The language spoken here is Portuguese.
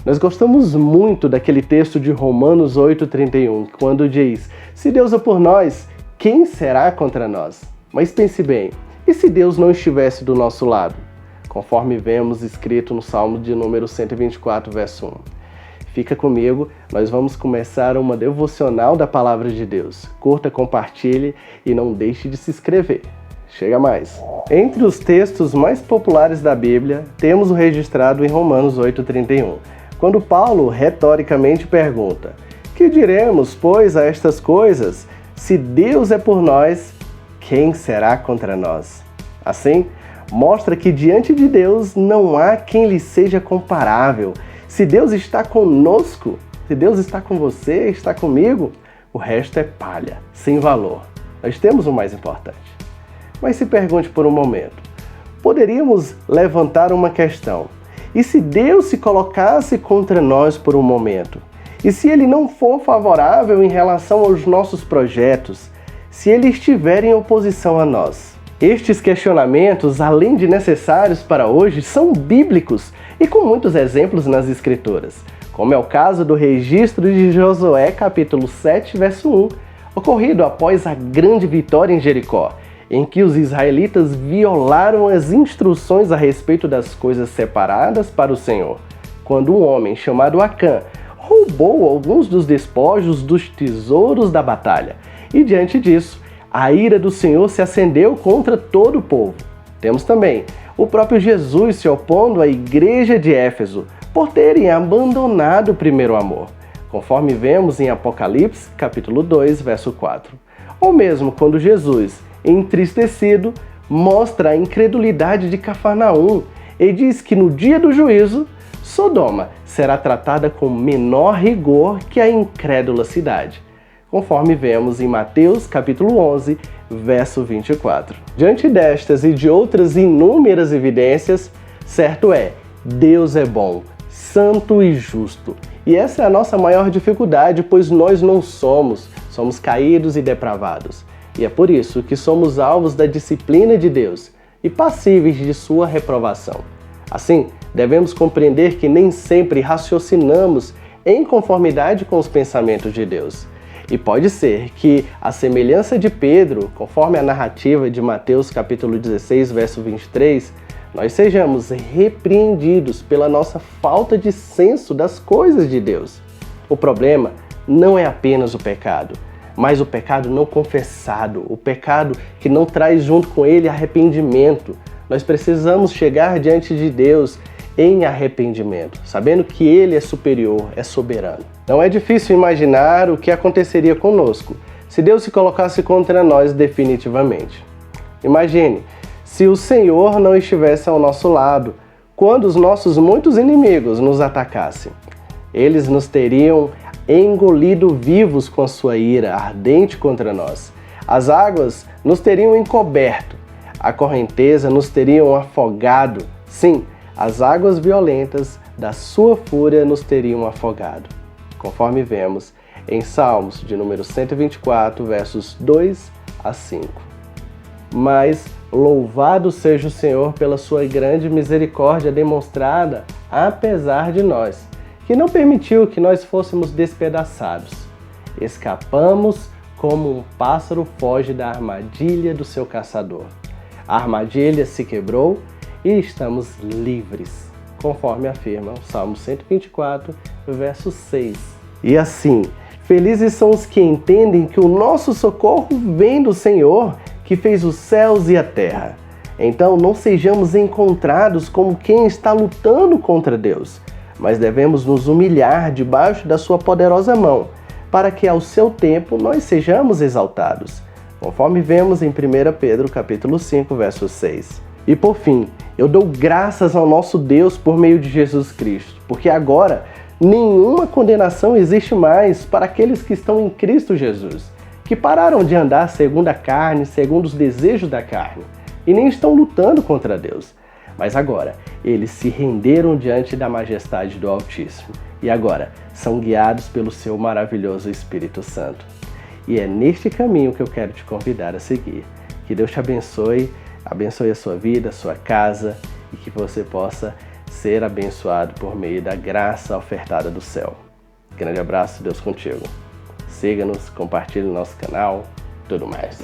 Nós gostamos muito daquele texto de Romanos 8,31, quando diz: se Deus é por nós, quem será contra nós? Mas pense bem, e se Deus não estivesse do nosso lado? Conforme vemos escrito no Salmo de número 124, verso 1. Fica comigo, nós vamos começar uma devocional da Palavra de Deus. Curta, compartilhe e não deixe de se inscrever. Chega mais! Entre os textos mais populares da Bíblia, temos o registrado em Romanos 8,31, quando Paulo retoricamente pergunta: que diremos, pois, a estas coisas? Se Deus é por nós, quem será contra nós? Assim, mostra que diante de Deus não há quem lhe seja comparável. Se Deus está conosco, se Deus está com você, está comigo, o resto é palha, sem valor. Nós temos o mais importante. Mas se pergunte por um momento, poderíamos levantar uma questão: e se Deus se colocasse contra nós por um momento? E se Ele não for favorável em relação aos nossos projetos? Se Ele estiver em oposição a nós? Estes questionamentos, além de necessários para hoje, são bíblicos e com muitos exemplos nas Escrituras, como é o caso do registro de Josué capítulo 7, verso 1, ocorrido após a grande vitória em Jericó, em que os israelitas violaram as instruções a respeito das coisas separadas para o Senhor, quando um homem chamado Acã roubou alguns dos despojos dos tesouros da batalha, e diante disso, a ira do Senhor se acendeu contra todo o povo. Temos também o próprio Jesus se opondo à igreja de Éfeso por terem abandonado o primeiro amor, conforme vemos em Apocalipse, capítulo 2, verso 4. Ou mesmo quando Jesus, entristecido, mostra a incredulidade de Cafarnaum e diz que no dia do juízo, Sodoma será tratada com menor rigor que a incrédula cidade, conforme vemos em Mateus capítulo 11, verso 24. Diante destas e de outras inúmeras evidências, certo é, Deus é bom, santo e justo. E essa é a nossa maior dificuldade, pois nós não somos caídos e depravados. E é por isso que somos alvos da disciplina de Deus e passíveis de sua reprovação. Assim, devemos compreender que nem sempre raciocinamos em conformidade com os pensamentos de Deus. E pode ser que, à semelhança de Pedro, conforme a narrativa de Mateus capítulo 16, verso 23, nós sejamos repreendidos pela nossa falta de senso das coisas de Deus. O problema não é apenas o pecado, mas o pecado não confessado, o pecado que não traz junto com ele arrependimento. Nós precisamos chegar diante de Deus em arrependimento, sabendo que Ele é superior, é soberano. Não é difícil imaginar o que aconteceria conosco se Deus se colocasse contra nós definitivamente. Imagine, se o Senhor não estivesse ao nosso lado, quando os nossos muitos inimigos nos atacassem. Eles nos teriam engolido vivos com a sua ira ardente contra nós. As águas nos teriam encoberto, a correnteza nos teriam afogado. Sim, as águas violentas da sua fúria nos teriam afogado, conforme vemos em Salmos de número 124, versos 2 a 5. Mas louvado seja o Senhor pela sua grande misericórdia demonstrada apesar de nós, que não permitiu que nós fôssemos despedaçados. Escapamos como um pássaro foge da armadilha do seu caçador. A armadilha se quebrou e estamos livres, conforme afirma o Salmo 124, verso 6. E assim, felizes são os que entendem que o nosso socorro vem do Senhor, que fez os céus e a terra. Então não sejamos encontrados como quem está lutando contra Deus, mas devemos nos humilhar debaixo da sua poderosa mão, para que ao seu tempo nós sejamos exaltados, conforme vemos em 1 Pedro capítulo 5, verso 6. E por fim, eu dou graças ao nosso Deus por meio de Jesus Cristo, porque agora nenhuma condenação existe mais para aqueles que estão em Cristo Jesus, que pararam de andar segundo a carne, segundo os desejos da carne, e nem estão lutando contra Deus. Mas agora, eles se renderam diante da majestade do Altíssimo, e agora são guiados pelo seu maravilhoso Espírito Santo. E é neste caminho que eu quero te convidar a seguir. Que Deus te abençoe a sua vida, a sua casa, e que você possa ser abençoado por meio da graça ofertada do céu. Grande abraço, Deus contigo. Siga-nos, compartilhe nosso canal, tudo mais.